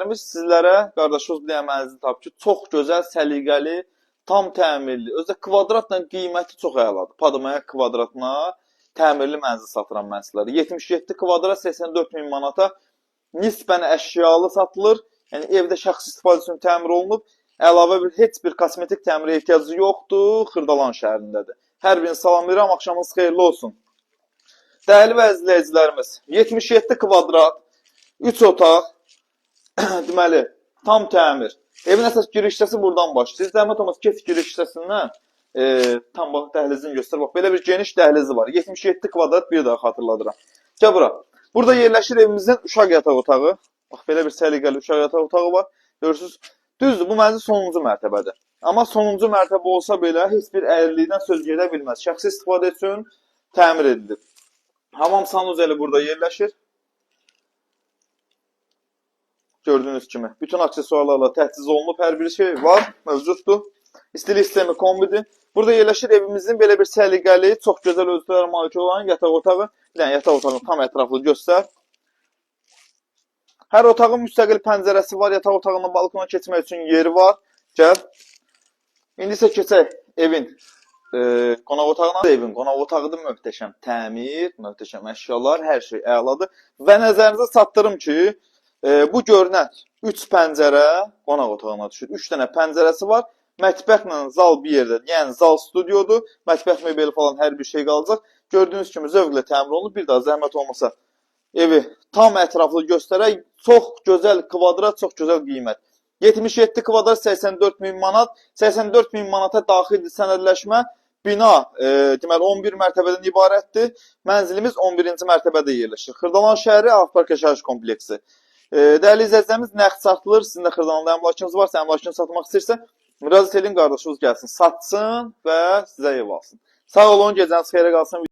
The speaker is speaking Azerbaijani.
izləyicilərimiz, sizlərə qardaşımız deyəmənizin tabii ki, çox gözəl, səliqəli, tam təmirli, özdə kvadratla qiyməti çox əladır. Padmaya kvadratına təmirli mənzil satıram mən sizlərə. 77 kvadrat 84 min manata nisbən əşyalı satılır. Yəni evdə şəxsi istifadə üçün təmir olunub. Əlavə heç bir kosmetik təmirə ehtiyacı yoxdur. Xırdalan şəhərindədir. Hər birini salamlayıram. Axşamınız xeyirli olsun. Dəyərli və izləyicilərimiz, 77 kvadrat, 3 otaq, deməli, tam təmir. Evin əsas giriş hissəsi buradan başlayır. Zəhmət olmaz, keç giriş hissəsindən tam bax, dəhlizini göstər. Bax, belə bir geniş dəhlizi var. 77 kvadrat bir daha xatırladıram. Gəl bura. Burada yerləşir evimizin uşaq yataq otağı. Bax, belə bir səliqəli uşaq yataq otağı var. Görürsünüz, düzdür, bu mənzil sonuncu mərtəbədir. Amma sonuncu mərtəbə olsa belə, heç bir əyrilikdən söz gedə bilməz. Şəxsi istifadə üçün təmir edilir. Hamam sanuzeli burada yerləşir. Gördüyünüz kimi. Bütün aksesuarlarla təchiz olunub. Hər bir şey var, mövcuddur. İstilik sistemi kombidir. Burada yerləşir evimizin belə bir səliqəli, çox gözəl özlərə malik olan yataq otağı. Bir dənə yataq otağını tam ətraflı göstər. Hər otağın müstəqil pəncərəsi var. Yataq otağının balkona keçmək üçün yeri var. Gəl. İndi isə keçək evin qonaq otağına. Evin qonaq otağıdır, möhtəşəm təmir, möhtəşəm əşyalar, hər şey əladır. Və nəzərinizə çatdırım ki, bu görünən 3 pəncərə qonaq otağına düşür. 3 dənə pəncərəsi var. Mətbəxlə zal bir yerdədir. Yəni zal studiodur. Mətbəx mebeli falan hər bir şey qalacaq. Gördüyünüz kimi zövqlə təmir olunub. Bir daha zəhmət olmasa evi tam ətraflı göstərək. Çox gözəl kvadrat, çox gözəl qiymət. 77 kvadrat 84 min manat. 84 min manata daxildir sənədləşmə. Bina deməli 11 mərtəbədən ibarətdir. Mənzilimiz 11-ci mərtəbədə yerləşir. Xırdalan şəhəri Avpark yaşayış kompleksi. Dəyərli izləyicilərimiz, nəqd satılır. Sizin də Xırdalanlı əmlakınız varsa, əmlakını satmaq istəyirsə, müraciət edin, qardaşınız gəlsin, satsın və sizə ev alsın. Sağ olun, gecəniz xeyrə qalsın.